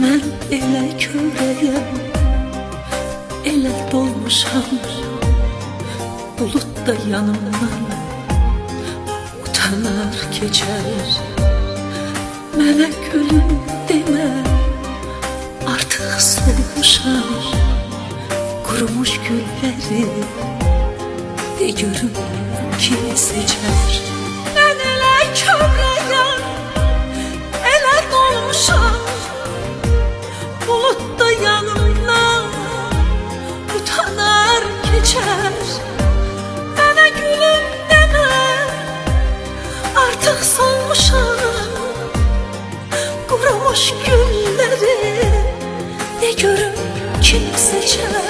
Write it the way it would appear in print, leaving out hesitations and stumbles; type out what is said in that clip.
Mən elə körəyəm, elə dolmuşam, bulut da yanımdan utanar keçər. Mənə gülüm demə, artıq solmuşam, qurumuş gülləri de görüm kim seçər. Mən elə körəyəm, elə dolmuşam, bulut da yanımdan utanar keçər. Mənə gülüm demə, artıq solmuşam, qurumuş gülləri de görüm kim seçər.